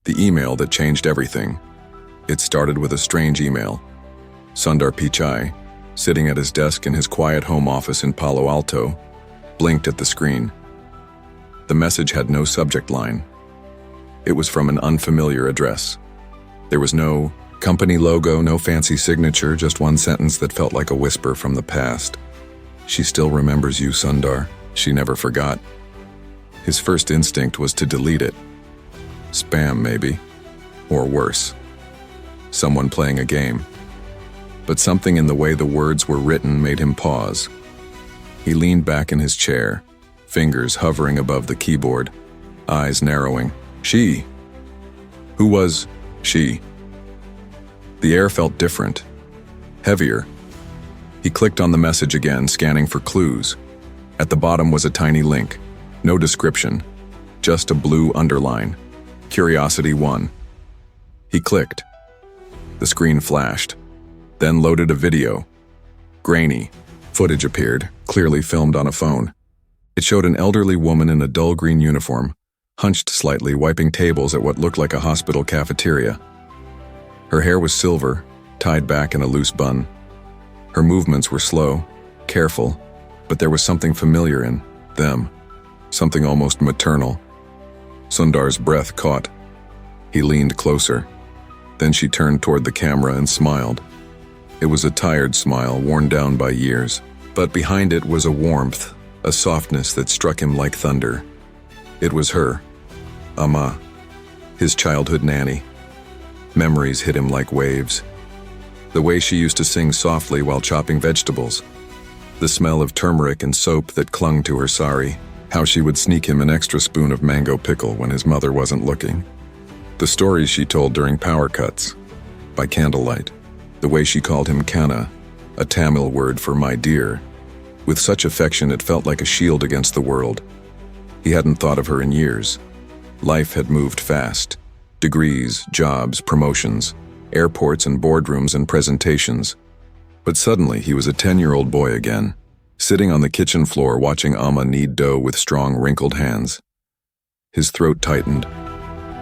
The email that changed everything. It started with a strange email. Sundar Pichai, sitting at his desk in his quiet home office in Palo Alto, blinked at the screen. The message had no subject line. It was from an unfamiliar address. There was no company logo, no fancy signature, just one sentence that felt like a whisper from the past. "She still remembers you, Sundar. She never forgot." His first instinct was to delete it. Spam, maybe. Or worse. Someone playing a game. But something in the way the words were written made him pause. He leaned back in his chair, fingers hovering above the keyboard, eyes narrowing. She. Who was she? The air felt different, heavier. He clicked on the message again, scanning for clues. At the bottom was a tiny link, no description, just a blue underline. Curiosity 1. He clicked. The screen flashed, then loaded a video. Grainy. Footage appeared, clearly filmed on a phone. It showed an elderly woman in a dull green uniform, hunched slightly, wiping tables at what looked like a hospital cafeteria. Her hair was silver, tied back in a loose bun. Her movements were slow, careful, but there was something familiar in them, something almost maternal. Sundar's breath caught. He leaned closer. Then she turned toward the camera and smiled. It was a tired smile, worn down by years, but behind it was a warmth, a softness that struck him like thunder. It was her, Amma, his childhood nanny. Memories hit him like waves. The way she used to sing softly while chopping vegetables. The smell of turmeric and soap that clung to her sari. How she would sneak him an extra spoon of mango pickle when his mother wasn't looking. The stories she told during power cuts, by candlelight. The way she called him Kanna, a Tamil word for my dear. With such affection it felt like a shield against the world. He hadn't thought of her in years. Life had moved fast. Degrees, jobs, promotions, airports and boardrooms and presentations. But suddenly he was a 10-year-old boy again, sitting on the kitchen floor watching Amma knead dough with strong, wrinkled hands. His throat tightened.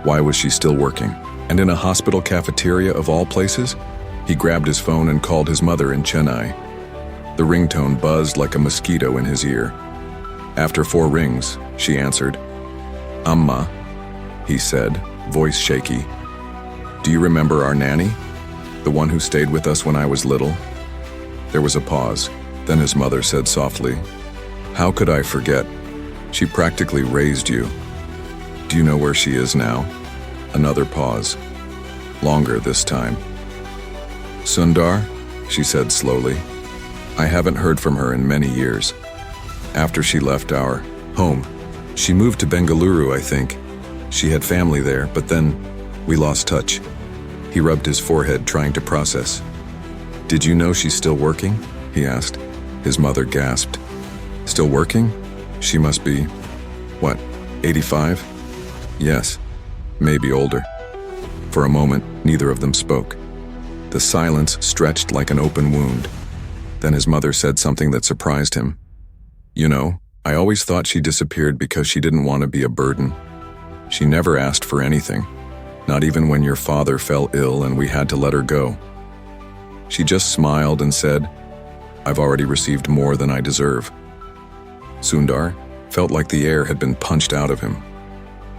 Why was she still working? And in a hospital cafeteria of all places? He grabbed his phone and called his mother in Chennai. The ringtone buzzed like a mosquito in his ear. After 4 rings, she answered. "Amma," he said, voice shaky. "Do you remember our nanny? The one who stayed with us when I was little?" There was a pause. Then his mother said softly, "How could I forget? She practically raised you. Do you know where she is now?" Another pause. Longer this time. "Sundar," she said slowly, "I haven't heard from her in many years. After she left our home, she moved to Bengaluru, I think. She had family there, but then we lost touch." He rubbed his forehead, trying to process. "Did you know she's still working?" he asked. His mother gasped. "Still working? She must be, what, 85? "Yes, maybe older." For a moment, neither of them spoke. The silence stretched like an open wound. Then his mother said something that surprised him. "You know, I always thought she disappeared because she didn't want to be a burden. She never asked for anything, not even when your father fell ill and we had to let her go. She just smiled and said, 'I've already received more than I deserve.'" Sundar felt like the air had been punched out of him.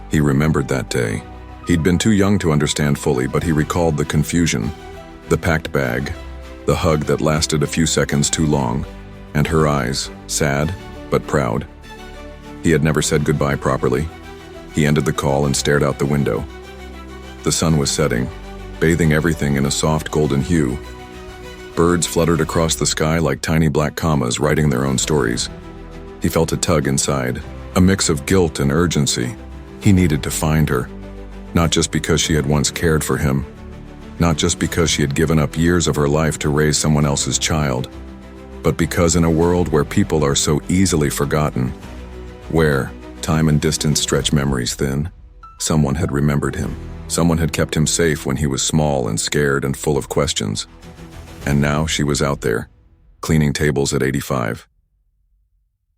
He remembered that day. He'd been too young to understand fully, but he recalled the confusion, the packed bag, the hug that lasted a few seconds too long, and her eyes, sad but proud. He had never said goodbye properly. He ended the call and stared out the window. The sun was setting, bathing everything in a soft golden hue. Birds fluttered across the sky like tiny black commas writing their own stories. He felt a tug inside, a mix of guilt and urgency. He needed to find her, not just because she had once cared for him, not just because she had given up years of her life to raise someone else's child, but because in a world where people are so easily forgotten, where time and distance stretch memories thin, someone had remembered him. Someone had kept him safe when he was small and scared and full of questions. And now she was out there, cleaning tables at 85.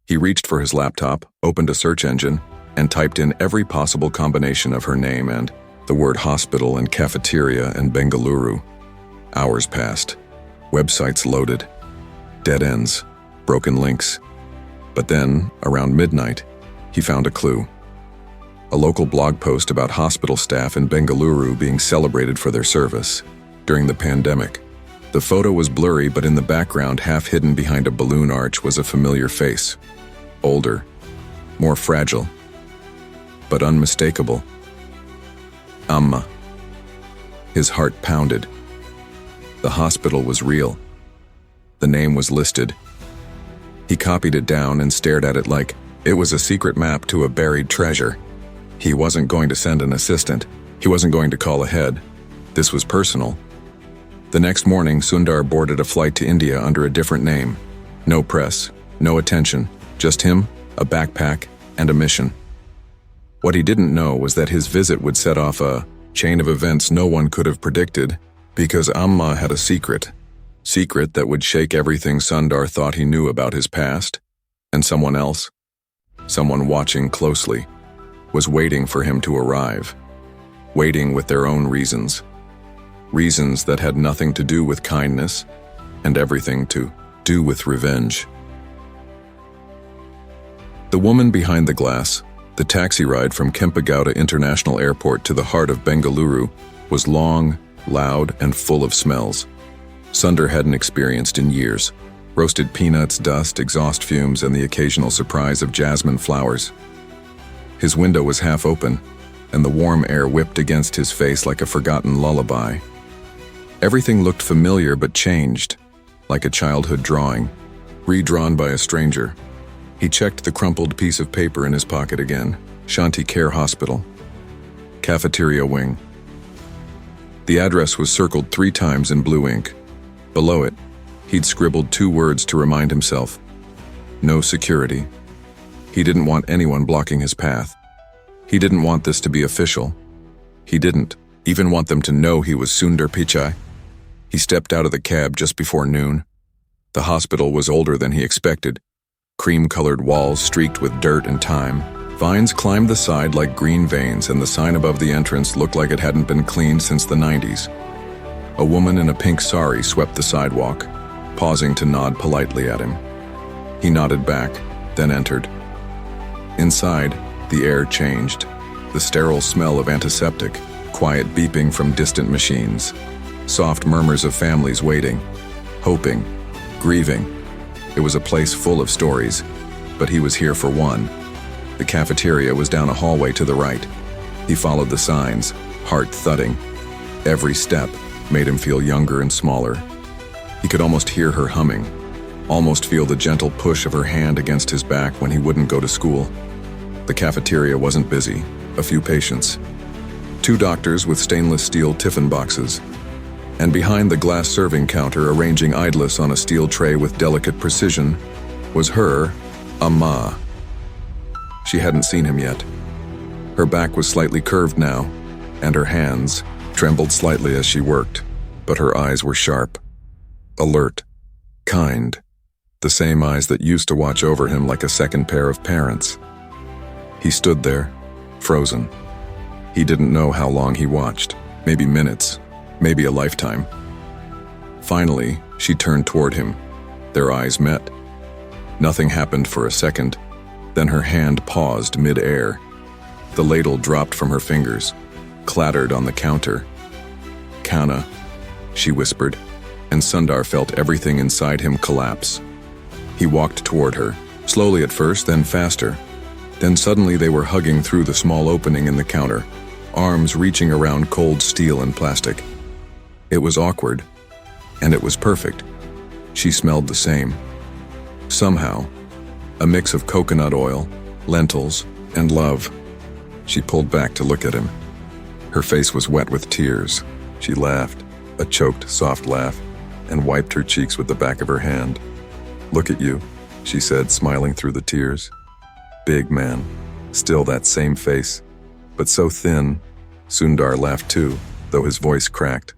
He reached for his laptop, opened a search engine, and typed in every possible combination of her name and The word hospital and cafeteria and Bengaluru. Hours passed. Websites loaded. Dead ends. Broken links. But then, around midnight, he found a clue. A local blog post about hospital staff in Bengaluru being celebrated for their service during the pandemic. The photo was blurry, but in the background, half hidden behind a balloon arch, was a familiar face. Older, more fragile, but unmistakable. Amma. His heart pounded. The hospital was real. The name was listed. He copied it down and stared at it like it was a secret map to a buried treasure. He wasn't going to send an assistant. He wasn't going to call ahead. This was personal. The next morning, Sundar boarded a flight to India under a different name. No press, no attention, just him, a backpack, and a mission. What he didn't know was that his visit would set off a chain of events no one could have predicted, because Amma had a secret that would shake everything Sundar thought he knew about his past, and someone else, someone watching closely, was waiting for him to arrive, waiting with their own reasons that had nothing to do with kindness and everything to do with revenge. The woman behind the glass, the taxi ride from Kempegowda International Airport to the heart of Bengaluru, was long, loud, and full of smells Sundar hadn't experienced in years. Roasted peanuts, dust, exhaust fumes, and the occasional surprise of jasmine flowers. His window was half open, and the warm air whipped against his face like a forgotten lullaby. Everything looked familiar but changed, like a childhood drawing, redrawn by a stranger. He checked the crumpled piece of paper in his pocket again. Shanti Care Hospital. Cafeteria wing. The address was circled 3 times in blue ink. Below it, he'd scribbled 2 words to remind himself. No security. He didn't want anyone blocking his path. He didn't want this to be official. He didn't even want them to know he was Sundar Pichai. He stepped out of the cab just before noon. The hospital was older than he expected. Cream-colored walls streaked with dirt and time. Vines climbed the side like green veins, and the sign above the entrance looked like it hadn't been cleaned since the 90s. A woman in a pink sari swept the sidewalk, pausing to nod politely at him. He nodded back, then entered. Inside, the air changed. The sterile smell of antiseptic, quiet beeping from distant machines, soft murmurs of families waiting, hoping, grieving. It was a place full of stories, but he was here for one. The cafeteria was down a hallway to the right. He followed the signs, heart thudding. Every step made him feel younger and smaller. He could almost hear her humming, almost feel the gentle push of her hand against his back when he wouldn't go to school. The cafeteria wasn't busy. A few patients. 2 doctors with stainless steel tiffin boxes. And behind the glass serving counter, arranging idlis on a steel tray with delicate precision, was her, Amma. She hadn't seen him yet. Her back was slightly curved now, and her hands trembled slightly as she worked, but her eyes were sharp, alert, kind, the same eyes that used to watch over him like a second pair of parents. He stood there, frozen. He didn't know how long he watched, maybe minutes, maybe a lifetime. Finally, she turned toward him. Their eyes met. Nothing happened for a second. Then her hand paused mid-air. The ladle dropped from her fingers, clattered on the counter. "Kana," she whispered, and Sundar felt everything inside him collapse. He walked toward her, slowly at first, then faster. Then suddenly they were hugging through the small opening in the counter, arms reaching around cold steel and plastic. It was awkward, and it was perfect. She smelled the same. Somehow, a mix of coconut oil, lentils, and love. She pulled back to look at him. Her face was wet with tears. She laughed, a choked, soft laugh, and wiped her cheeks with the back of her hand. "Look at you," she said, smiling through the tears. Big man, still that same face, but so thin. Sundar laughed too, though his voice cracked.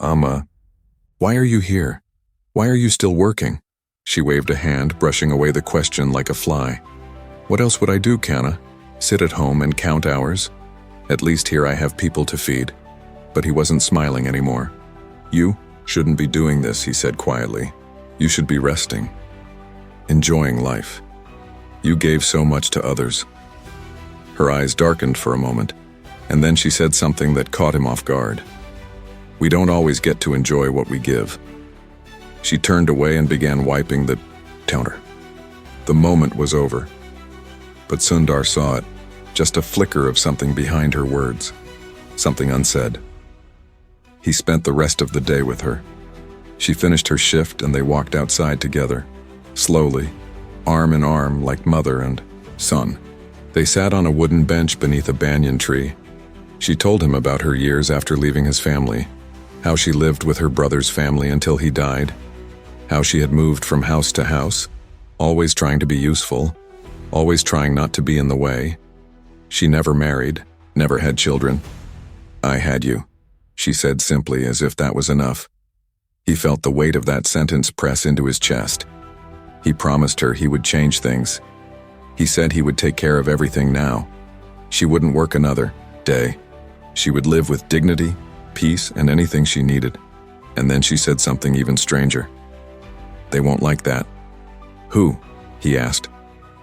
"Amma, why are you here? Why are you still working?" She waved a hand, brushing away the question like a fly. "What else would I do, Kana? Sit at home and count hours? At least here I have people to feed. But he wasn't smiling anymore. You shouldn't be doing this, he said quietly. You should be resting. Enjoying life. You gave so much to others. Her eyes darkened for a moment, and then she said something that caught him off guard. We don't always get to enjoy what we give. She turned away and began wiping the counter. The moment was over. But Sundar saw it, just a flicker of something behind her words, something unsaid. He spent the rest of the day with her. She finished her shift and they walked outside together, slowly, arm in arm like mother and son. They sat on a wooden bench beneath a banyan tree. She told him about her years after leaving his family, how she lived with her brother's family until he died, how she had moved from house to house, always trying to be useful, always trying not to be in the way. She never married, never had children. I had you, she said simply, as if that was enough. He felt the weight of that sentence press into his chest. He promised her he would change things. He said he would take care of everything now. She wouldn't work another day. She would live with dignity, peace, and anything she needed. And then she said something even stranger. They won't like that. Who? He asked.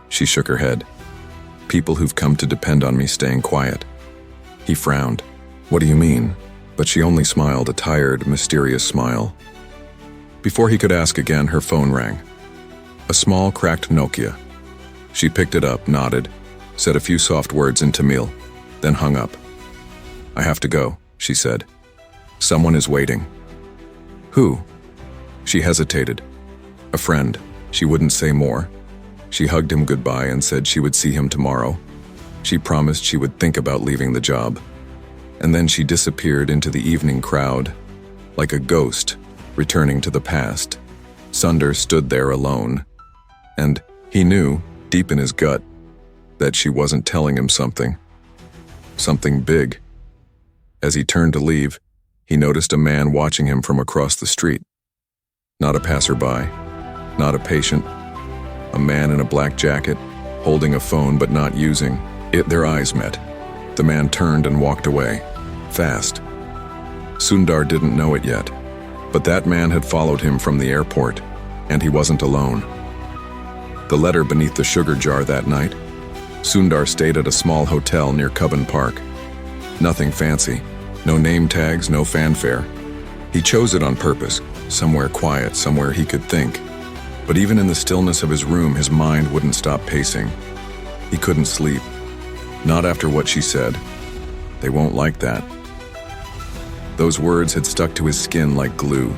She shook her head. People who've come to depend on me staying quiet. He frowned. What do you mean? But she only smiled, a tired, mysterious smile. Before he could ask again, her phone rang. A small, cracked Nokia. She picked it up, nodded, said a few soft words in Tamil, then hung up. I have to go, she said. Someone is waiting. Who? She hesitated. A friend. She wouldn't say more. She hugged him goodbye and said she would see him tomorrow. She promised she would think about leaving the job. And then she disappeared into the evening crowd, like a ghost returning to the past. Sundar stood there alone, and he knew, deep in his gut, that she wasn't telling him something big. As he turned to leave, he noticed a man watching him from across the street. Not a passerby, not a patient, a man in a black jacket, holding a phone but not using it. Their eyes met. The man turned and walked away, fast. Sundar didn't know it yet, but that man had followed him from the airport, and he wasn't alone. The letter beneath the sugar jar that night. Sundar stayed at a small hotel near Cubbon Park. Nothing fancy, no name tags, no fanfare. He chose it on purpose, somewhere quiet, somewhere he could think. But even in the stillness of his room, his mind wouldn't stop pacing. He couldn't sleep. Not after what she said. They won't like that. Those words had stuck to his skin like glue.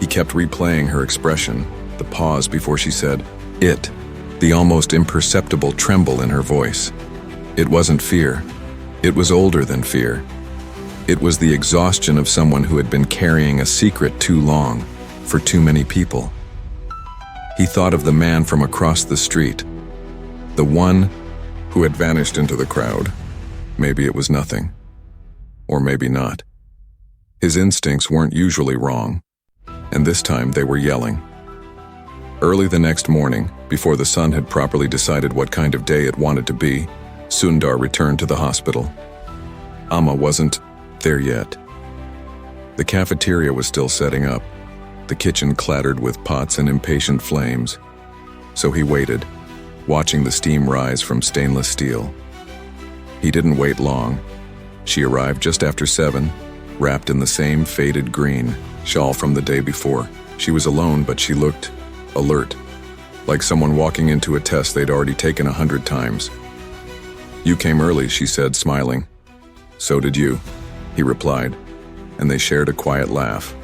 He kept replaying her expression, the pause before she said, it, the almost imperceptible tremble in her voice. It wasn't fear. It was older than fear. It was the exhaustion of someone who had been carrying a secret too long, for too many people. He thought of the man from across the street, the one who had vanished into the crowd. Maybe it was nothing, or maybe not. His instincts weren't usually wrong, and this time they were yelling. Early the next morning, before the sun had properly decided what kind of day it wanted to be, Sundar returned to the hospital. Amma wasn't there yet. The cafeteria was still setting up. The kitchen clattered with pots and impatient flames. So he waited, watching the steam rise from stainless steel. He didn't wait long. She arrived just after 7, wrapped in the same faded green shawl from the day before. She was alone, but she looked alert, like someone walking into a test they'd already taken 100 times. You came early, she said, smiling. So did you, he replied, and they shared a quiet laugh.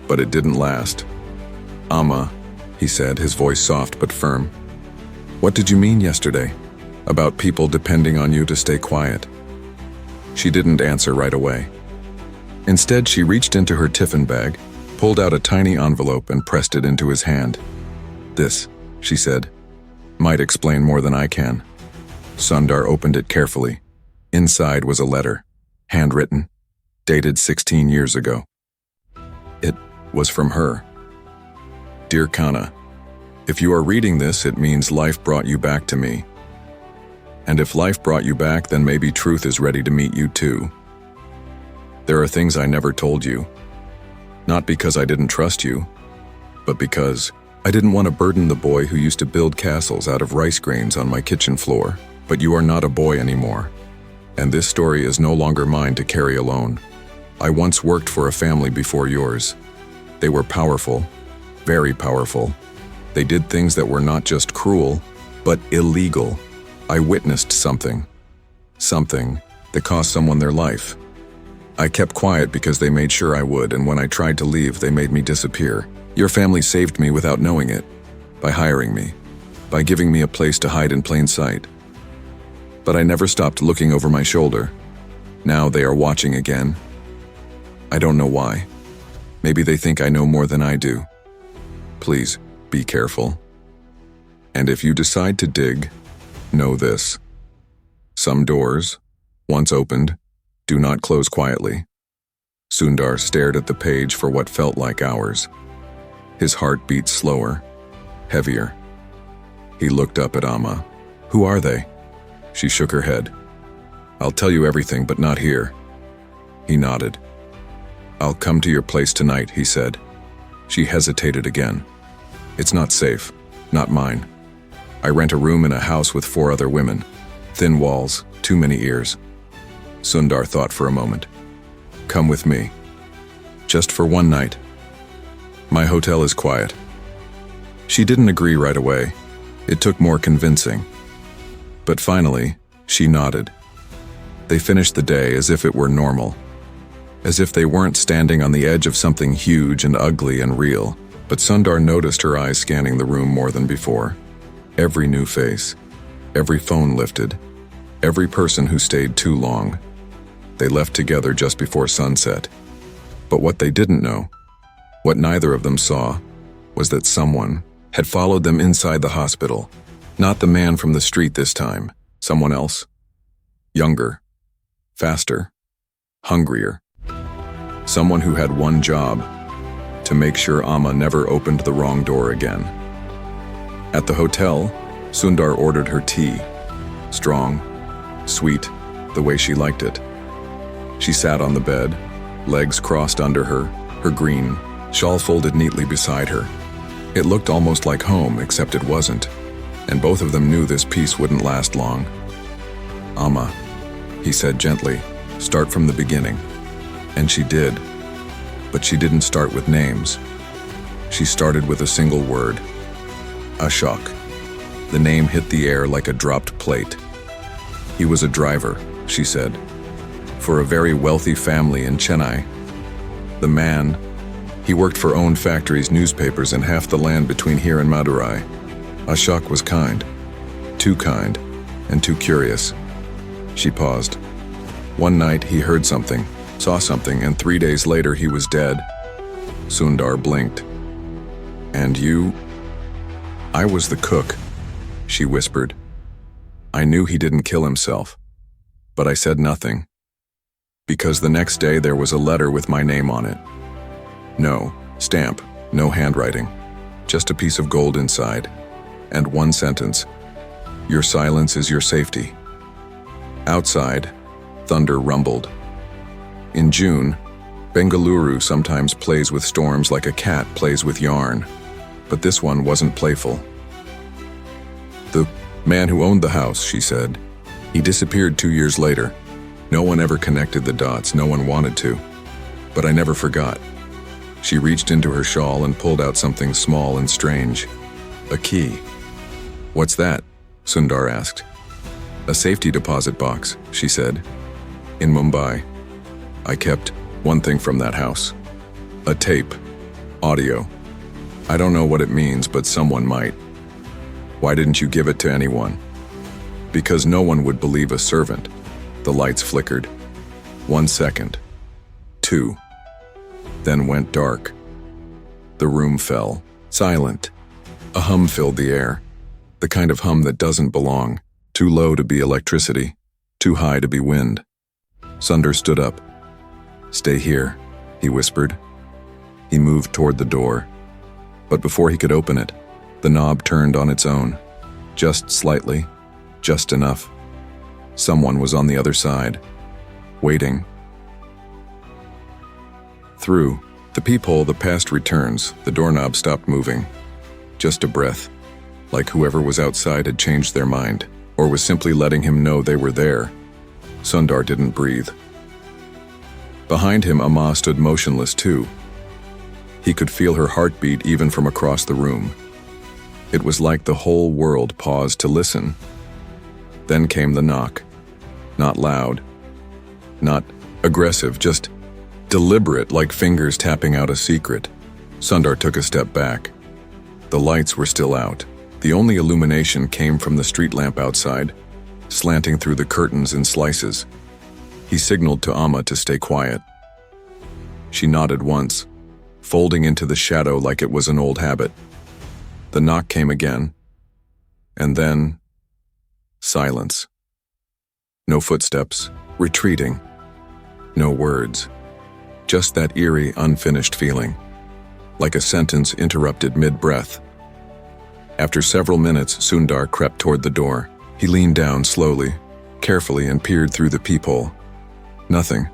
But it didn't last. Amma, he said, his voice soft but firm. What did you mean yesterday? About people depending on you to stay quiet? She didn't answer right away. Instead, she reached into her tiffin bag, pulled out a tiny envelope and pressed it into his hand. This, she said, might explain more than I can. Sundar opened it carefully. Inside was a letter, handwritten, dated 16 years ago. It was from her. Dear Kana, if you are reading this, it means life brought you back to me. And if life brought you back, then maybe truth is ready to meet you too. There are things I never told you. Not because I didn't trust you, but because I didn't want to burden the boy who used to build castles out of rice grains on my kitchen floor. But you are not a boy anymore. And this story is no longer mine to carry alone. I once worked for a family before yours. They were powerful, very powerful. They did things that were not just cruel, but illegal. I witnessed something that cost someone their life. I kept quiet because they made sure I would, and when I tried to leave, they made me disappear. Your family saved me without knowing it, by hiring me, by giving me a place to hide in plain sight. But I never stopped looking over my shoulder. Now they are watching again. I don't know why. Maybe they think I know more than I do. Please, be careful. And if you decide to dig, know this. Some doors, once opened, do not close quietly. Sundar stared at the page for what felt like hours. His heart beat slower, heavier. He looked up at Amma. Who are they? She shook her head. I'll tell you everything, but not here. He nodded. I'll come to your place tonight, he said. She hesitated again. It's not safe, not mine. I rent a room in a house with 4 other women. Thin walls, too many ears. Sundar thought for a moment. Come with me. Just for one night. My hotel is quiet. She didn't agree right away. It took more convincing. But finally, she nodded. They finished the day as if it were normal. As if they weren't standing on the edge of something huge and ugly and real. But Sundar noticed her eyes scanning the room more than before. Every new face. Every phone lifted. Every person who stayed too long. They left together just before sunset. But what they didn't know, what neither of them saw, was that someone had followed them inside the hospital. Not the man from the street this time. Someone else. Younger. Faster. Hungrier. Someone who had one job. To make sure Amma never opened the wrong door again. At the hotel, Sundar ordered her tea. Strong. Sweet. The way she liked it. She sat on the bed, legs crossed under her, her green shawl folded neatly beside her. It looked almost like home, except it wasn't. And both of them knew this peace wouldn't last long. Amma, he said gently, start from the beginning. And she did. But she didn't start with names. She started with a single word. Ashok. The name hit the air like a dropped plate. He was a driver, she said, for a very wealthy family in Chennai. The man, he worked for owned factories, newspapers, and half the land between here and Madurai. Ashok was kind, and too curious. She paused. One night he heard something, saw something, and 3 days later he was dead. Sundar blinked. And you? I was the cook, she whispered. I knew he didn't kill himself, but I said nothing. Because the next day there was a letter with my name on it. No stamp, no handwriting, just a piece of gold inside. And one sentence, your silence is your safety. Outside, thunder rumbled. In June, Bengaluru sometimes plays with storms like a cat plays with yarn, but this one wasn't playful. The man who owned the house, she said, he disappeared 2 years later. No one ever connected the dots, no one wanted to. But I never forgot. She reached into her shawl and pulled out something small and strange. A key. What's that? Sundar asked. A safety deposit box, she said. In Mumbai. I kept one thing from that house. A tape. Audio. I don't know what it means, but someone might. Why didn't you give it to anyone? Because no one would believe a servant. The lights flickered. 1 second. 2. Then went dark. The room fell. Silent. A hum filled the air. The kind of hum that doesn't belong. Too low to be electricity. Too high to be wind. Sundar stood up. Stay here, he whispered. He moved toward the door. But before he could open it, the knob turned on its own. Just slightly. Just enough. Someone was on the other side, waiting. Through the peephole, the past returns. The doorknob stopped moving. Just a breath, like whoever was outside had changed their mind, or was simply letting him know they were there. Sundar didn't breathe. Behind him, Amma stood motionless too. He could feel her heartbeat even from across the room. It was like the whole world paused to listen. Then came the knock. Not loud, not aggressive, just deliberate, like fingers tapping out a secret. Sundar took a step back. The lights were still out. The only illumination came from the street lamp outside, slanting through the curtains in slices. He signaled to Amma to stay quiet. She nodded once, folding into the shadow like it was an old habit. The knock came again, and then silence. No footsteps, retreating. No words. Just that eerie, unfinished feeling, like a sentence interrupted mid-breath. After several minutes, Sundar crept toward the door. He leaned down slowly, carefully, and peered through the peephole. Nothing.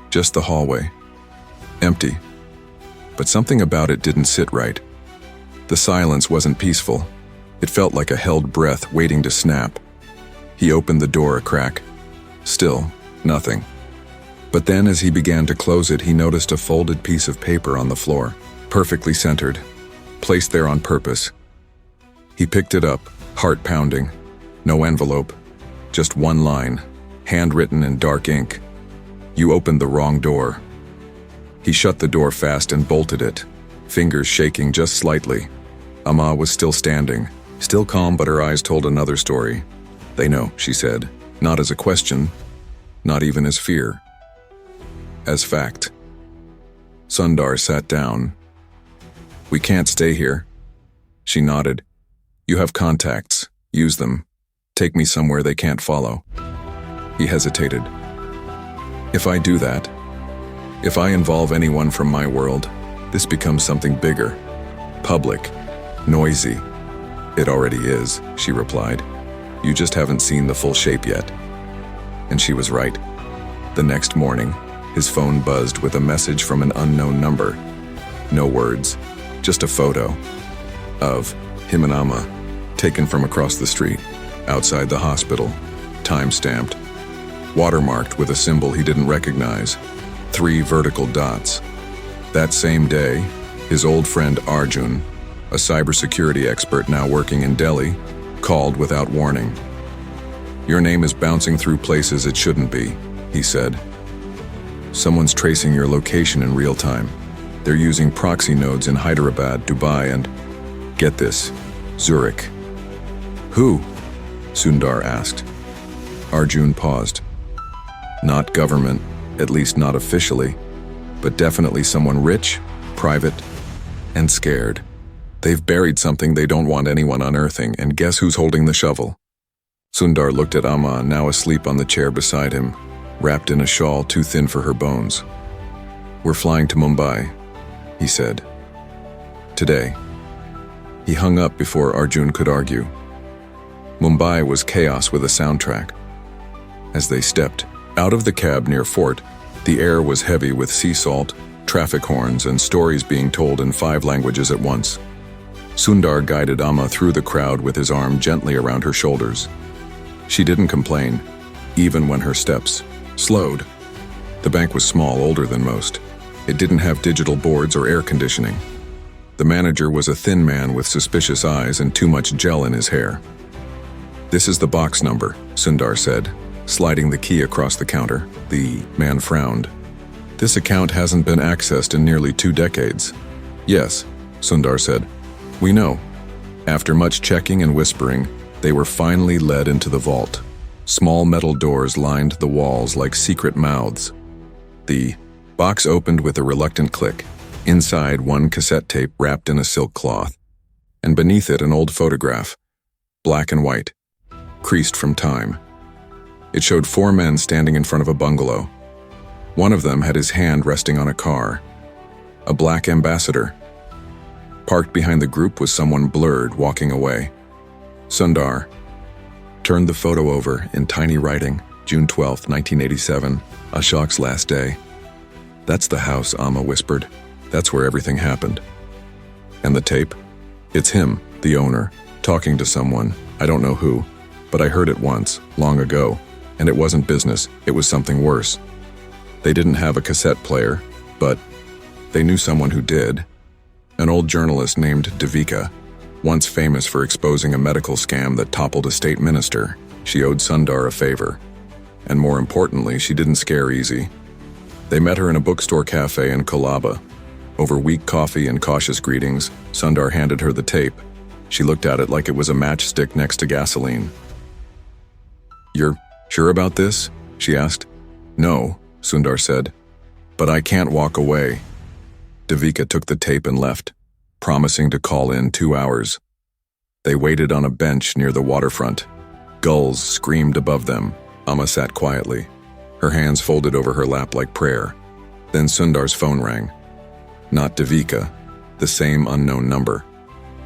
Just the hallway. Empty. But something about it didn't sit right. The silence wasn't peaceful. It felt like a held breath waiting to snap. He opened the door a crack. Still, nothing. But then as he began to close it, he noticed a folded piece of paper on the floor, perfectly centered, placed there on purpose. He picked it up, heart pounding. No envelope, just one line, handwritten in dark ink. "You opened the wrong door." He shut the door fast and bolted it, fingers shaking just slightly. Amma was still standing, still calm, but her eyes told another story. "They know," she said, not as a question, not even as fear. As fact. Sundar sat down. "We can't stay here." She nodded. "You have contacts. Use them. Take me somewhere they can't follow." He hesitated. "If I do that, if I involve anyone from my world, this becomes something bigger. Public. Noisy." "It already is," she replied. "You just haven't seen the full shape yet." And she was right. The next morning, his phone buzzed with a message from an unknown number. No words, just a photo of him and Amma, taken from across the street, outside the hospital, time-stamped, watermarked with a symbol he didn't recognize, 3 vertical dots. That same day, his old friend Arjun, a cybersecurity expert now working in Delhi, called without warning. "Your name is bouncing through places it shouldn't be," he said. "Someone's tracing your location in real time. They're using proxy nodes in Hyderabad, Dubai, and, get this, Zurich." "Who?" Sundar asked. Arjun paused. "Not government, at least not officially, but definitely someone rich, private, and scared. They've buried something they don't want anyone unearthing, and guess who's holding the shovel?" Sundar looked at Amma, now asleep on the chair beside him, wrapped in a shawl too thin for her bones. "We're flying to Mumbai," he said. "Today." He hung up before Arjun could argue. Mumbai was chaos with a soundtrack. As they stepped out of the cab near Fort, the air was heavy with sea salt, traffic horns, and stories being told in 5 languages at once. Sundar guided Amma through the crowd with his arm gently around her shoulders. She didn't complain, even when her steps slowed. The bank was small, older than most. It didn't have digital boards or air conditioning. The manager was a thin man with suspicious eyes and too much gel in his hair. "This is the box number," Sundar said, sliding the key across the counter. The man frowned. "This account hasn't been accessed in nearly 2 decades. "Yes," Sundar said. "We know." After much checking and whispering, they were finally led into the vault. Small metal doors lined the walls like secret mouths. The box opened with a reluctant click. Inside, 1 cassette tape wrapped in a silk cloth, and beneath it an old photograph, black and white, creased from time. It showed 4 men standing in front of a bungalow. One of them had his hand resting on a car, a black ambassador. Parked behind the group was someone blurred, walking away. Sundar. turned the photo over in tiny writing, June 12, 1987, Ashok's last day. "That's the house," Amma whispered. "That's where everything happened." "And the tape?" "It's him, the owner, talking to someone. I don't know who, but I heard it once, long ago, and it wasn't business, it was something worse. They didn't have a cassette player, but they knew someone who did. An old journalist named Devika, once famous for exposing a medical scam that toppled a state minister. She owed Sundar a favor. And more importantly, she didn't scare easy. They met her in a bookstore cafe in Kolaba. Over weak coffee and cautious greetings, Sundar handed her the tape. She looked at it like it was a matchstick next to gasoline. "You're sure about this?" she asked. "No," Sundar said, "but I can't walk away." Devika took the tape and left, promising to call in 2 hours. They waited on a bench near the waterfront. Gulls screamed above them. Amma sat quietly, her hands folded over her lap like prayer. Then Sundar's phone rang. Not Devika, the same unknown number.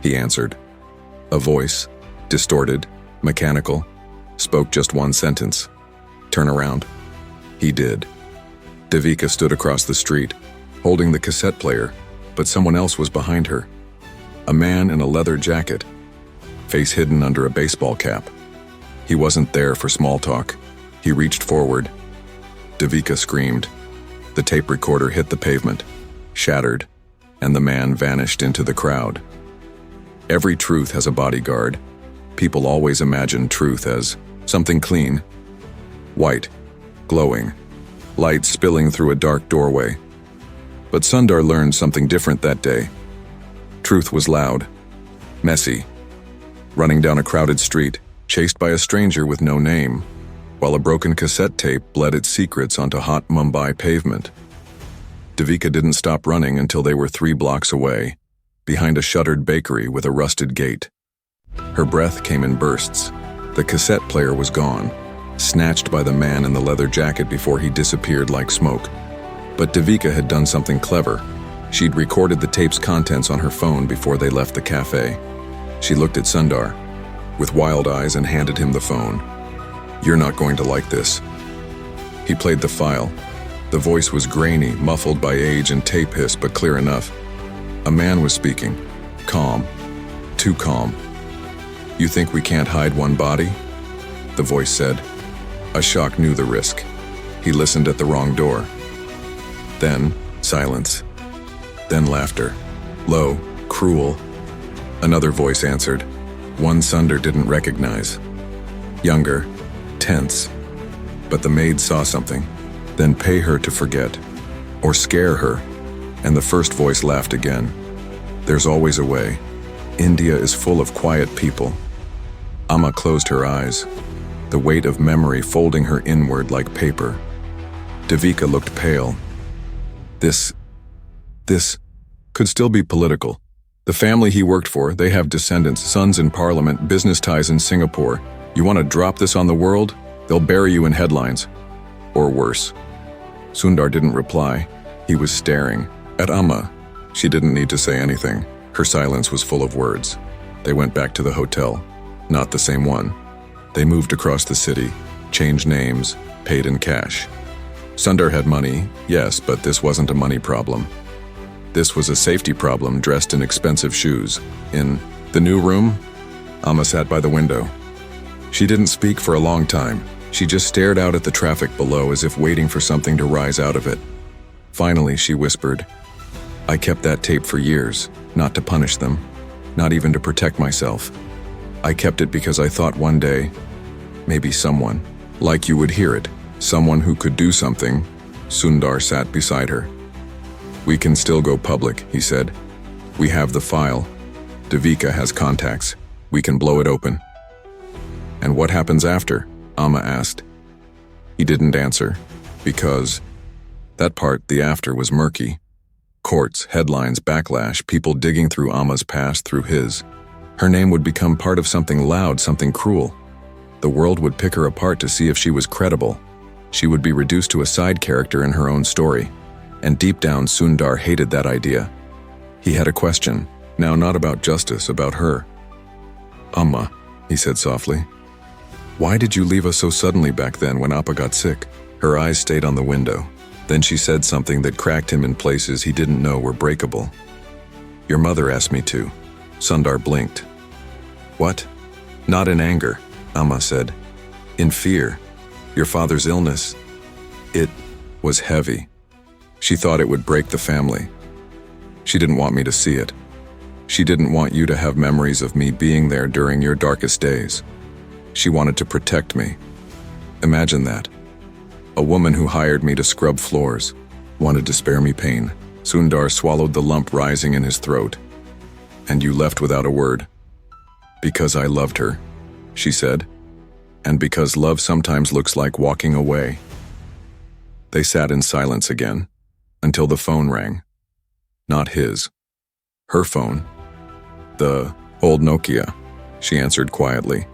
He answered. A voice, distorted, mechanical, spoke just one sentence. "Turn around." He did. Devika stood across the street, holding the cassette player, but someone else was behind her. A man in a leather jacket, face hidden under a baseball cap. He wasn't there for small talk. He reached forward. Devika screamed. The tape recorder hit the pavement, shattered, and the man vanished into the crowd. Every truth has a bodyguard. People always imagine truth as something clean, white, glowing, light spilling through a dark doorway. But Sundar learned something different that day. Truth was loud, messy, running down a crowded street, chased by a stranger with no name, while a broken cassette tape bled its secrets onto hot Mumbai pavement. Devika didn't stop running until they were 3 blocks away, behind a shuttered bakery with a rusted gate. Her breath came in bursts. The cassette player was gone, snatched by the man in the leather jacket before he disappeared like smoke. But Devika had done something clever. She'd recorded the tape's contents on her phone before they left the cafe. She looked at Sundar with wild eyes and handed him the phone. "You're not going to like this." He played the file. The voice was grainy, muffled by age and tape hiss, but clear enough. A man was speaking, calm, too calm. "You think we can't hide one body?" the voice said. Ashok knew the risk. He listened at the wrong door. Then silence. Then laughter. Low, cruel. Another voice answered. One Sundar didn't recognize. Younger, tense. But the maid saw something. Then pay her to forget. Or scare her. And the first voice laughed again. There's always a way. India is full of quiet people. Amma closed her eyes, the weight of memory folding her inward like paper. Devika looked pale. This could still be political. The family he worked for, they have descendants, sons in parliament, business ties in Singapore. You want to drop this on the world? They'll bury you in headlines. Or worse. Sundar didn't reply. He was staring at Amma. She didn't need to say anything. Her silence was full of words. They went back to the hotel. Not the same one. They moved across the city, changed names, paid in cash. Sundar had money, yes, but this wasn't a money problem. This was a safety problem dressed in expensive shoes. In the new room, Amma sat by the window. She didn't speak for a long time. She just stared out at the traffic below as if waiting for something to rise out of it. Finally, she whispered, "I kept that tape for years, not to punish them, not even to protect myself. I kept it because I thought one day, maybe someone, like you would hear it, someone who could do something." Sundar sat beside her. "We can still go public," he said. "We have the file. Devika has contacts. We can blow it open." "And what happens after?" Amma asked. He didn't answer, because that part, the after, was murky. Courts, headlines, backlash, people digging through Amma's past through his. Her name would become part of something loud, something cruel. The world would pick her apart to see if she was credible. She would be reduced to a side character in her own story. And deep down, Sundar hated that idea. He had a question, now not about justice, about her. "Amma," he said softly, Why did you leave us so suddenly back then when Appa got sick? Her eyes stayed on the window. Then she said something that cracked him in places he didn't know were breakable. Your mother asked me to. Sundar blinked. What? Not in anger, Amma said. In fear. Your father's illness. It was heavy. She thought it would break the family. She didn't want me to see it. She didn't want you to have memories of me being there during your darkest days. She wanted to protect me. Imagine that. A woman who hired me to scrub floors wanted to spare me pain. Sundar swallowed the lump rising in his throat. And you left without a word. Because I loved her, she said. And because love sometimes looks like walking away. They sat in silence again, until the phone rang. Not his. Her phone. The old Nokia, she answered quietly.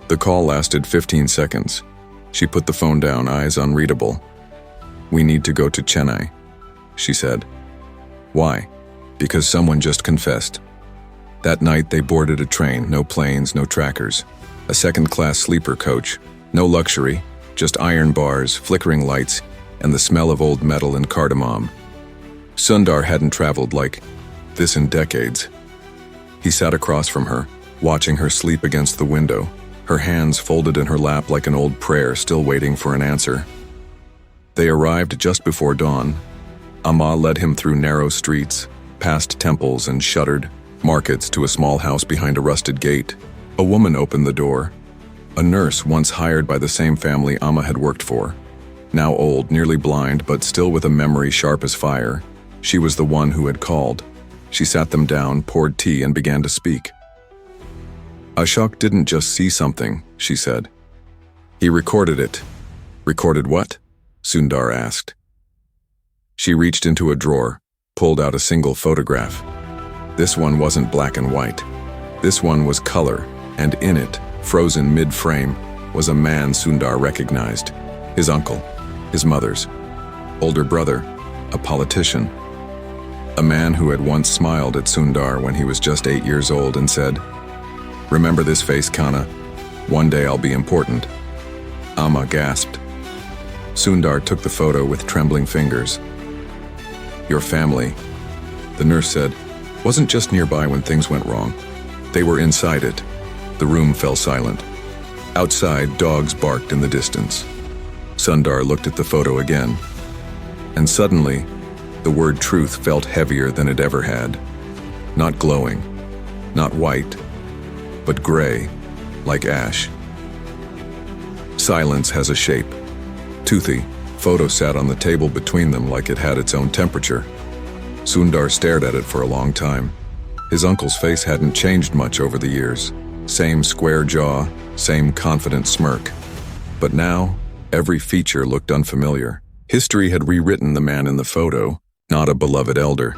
The call lasted 15 seconds. She put the phone down, eyes unreadable. We need to go to Chennai, she said. Why? Because someone just confessed. That night they boarded a train, no planes, no trackers. A second-class sleeper coach. No luxury, just iron bars, flickering lights, and the smell of old metal and cardamom. Sundar hadn't traveled like this in decades. He sat across from her, watching her sleep against the window, her hands folded in her lap like an old prayer still waiting for an answer. They arrived just before dawn. Amma led him through narrow streets, past temples and shuttered markets to a small house behind a rusted gate. A woman opened the door. A nurse once hired by the same family Amma had worked for. Now old, nearly blind, but still with a memory sharp as fire. She was the one who had called. She sat them down, poured tea, and began to speak. Ashok didn't just see something, she said. He recorded it. Recorded what? Sundar asked. She reached into a drawer, pulled out a single photograph. This one wasn't black and white. This one was color, and in it, frozen mid-frame, was a man Sundar recognized. His uncle, his mother's older brother, a politician. A man who had once smiled at Sundar when he was just 8 years old and said, "Remember this face, Kana? One day I'll be important." Amma gasped. Sundar took the photo with trembling fingers. Your family, the nurse said, wasn't just nearby when things went wrong. They were inside it. The room fell silent. Outside, dogs barked in the distance. Sundar looked at the photo again. And suddenly, the word truth felt heavier than it ever had. Not glowing, not white, but gray, like ash. Silence has a shape. Toothy, photo sat on the table between them like it had its own temperature. Sundar stared at it for a long time. His uncle's face hadn't changed much over the years. Same square jaw, same confident smirk. But now, every feature looked unfamiliar. History had rewritten the man in the photo, not a beloved elder,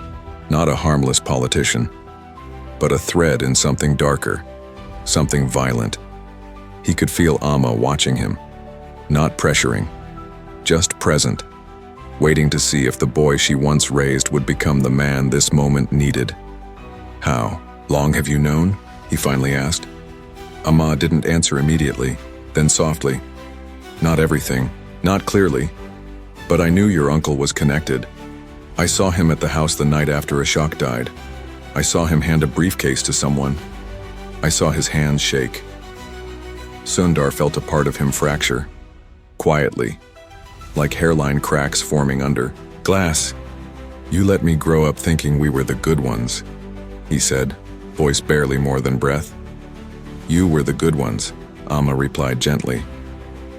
not a harmless politician, but a thread in something darker, something violent. He could feel Amma watching him, not pressuring, just present, waiting to see if the boy she once raised would become the man this moment needed. How long have you known? He finally asked. Amma didn't answer immediately, then softly. Not everything, not clearly, but I knew your uncle was connected. I saw him at the house the night after Ashok died. I saw him hand a briefcase to someone. I saw his hands shake. Sundar felt a part of him fracture, quietly, like hairline cracks forming under glass. You let me grow up thinking we were the good ones, he said, voice barely more than breath. You were the good ones, Amma replied gently.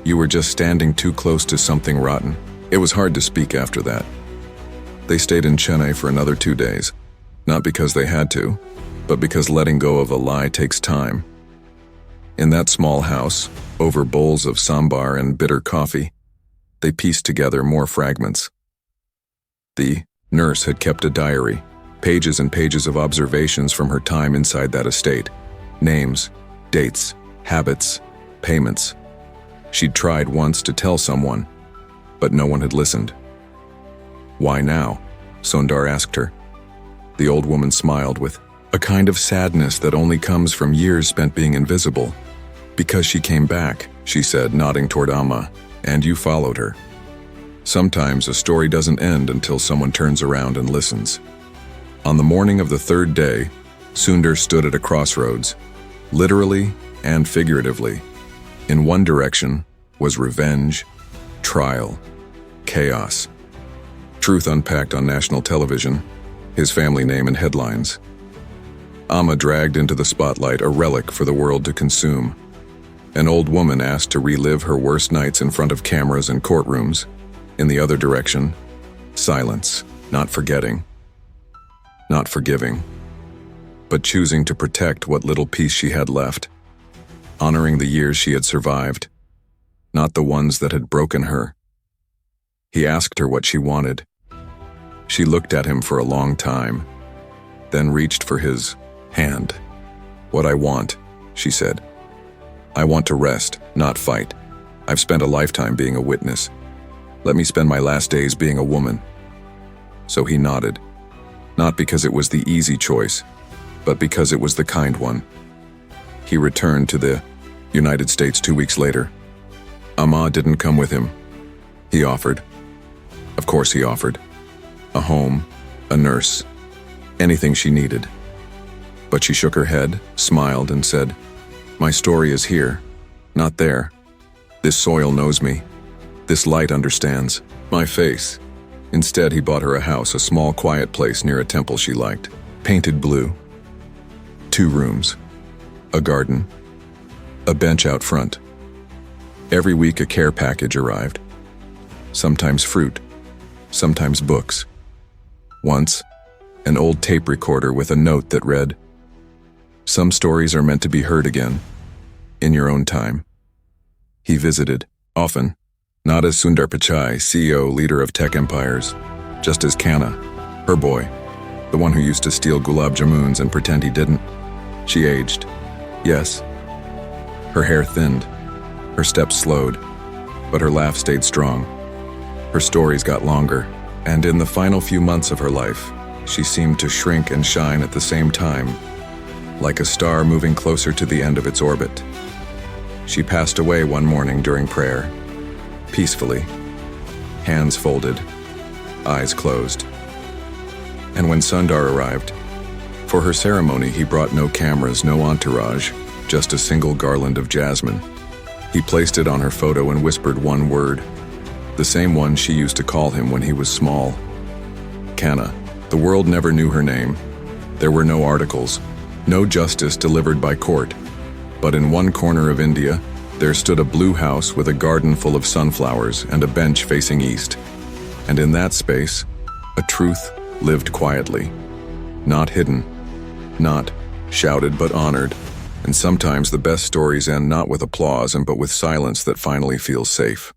You were just standing too close to something rotten. It was hard to speak after that. They stayed in Chennai for another 2 days, not because they had to, but because letting go of a lie takes time. In that small house, over bowls of sambar and bitter coffee, they pieced together more fragments. The nurse had kept a diary, pages and pages of observations from her time inside that estate. Names, dates, habits, payments. She'd tried once to tell someone, but no one had listened. Why now? Sundar asked her. The old woman smiled with a kind of sadness that only comes from years spent being invisible. Because she came back, she said, nodding toward Amma, and you followed her. Sometimes a story doesn't end until someone turns around and listens. On the morning of the third day, Sundar stood at a crossroads, literally and figuratively. In one direction was revenge, trial, chaos. Truth unpacked on national television, his family name in headlines. Amma dragged into the spotlight, a relic for the world to consume. An old woman asked to relive her worst nights in front of cameras and courtrooms. In the other direction, silence, not forgetting, not forgiving, but choosing to protect what little peace she had left, honoring the years she had survived, not the ones that had broken her. He asked her what she wanted. She looked at him for a long time, then reached for his hand. "What I want," she said. "I want to rest, not fight. I've spent a lifetime being a witness. Let me spend my last days being a woman." So he nodded, not because it was the easy choice, but because it was the kind one. He returned to the United States 2 weeks later. Amma didn't come with him. He offered. Of course he offered. A home, a nurse, anything she needed. But she shook her head, smiled, and said, "My story is here, not there. This soil knows me. This light understands my face." Instead, he bought her a house, a small, quiet place near a temple she liked, painted blue. 2 rooms, a garden, a bench out front. Every week a care package arrived. Sometimes fruit, sometimes books. Once, an old tape recorder with a note that read, "Some stories are meant to be heard again, in your own time." He visited, often, not as Sundar Pichai, CEO, leader of tech empires, just as Kanna, her boy, the one who used to steal gulab jamuns and pretend he didn't. She aged, yes. Her hair thinned, her steps slowed, but her laugh stayed strong. Her stories got longer, and in the final few months of her life, she seemed to shrink and shine at the same time, like a star moving closer to the end of its orbit. She passed away one morning during prayer, peacefully, hands folded, eyes closed. And when Sundar arrived, for her ceremony he brought no cameras, no entourage, just a single garland of jasmine. He placed it on her photo and whispered one word, the same one she used to call him when he was small. Kanna. The world never knew her name. There were no articles, no justice delivered by court. But in one corner of India, there stood a blue house with a garden full of sunflowers and a bench facing east. And in that space, a truth lived quietly, not hidden, not shouted but honored. And sometimes the best stories end not with applause but with silence that finally feels safe.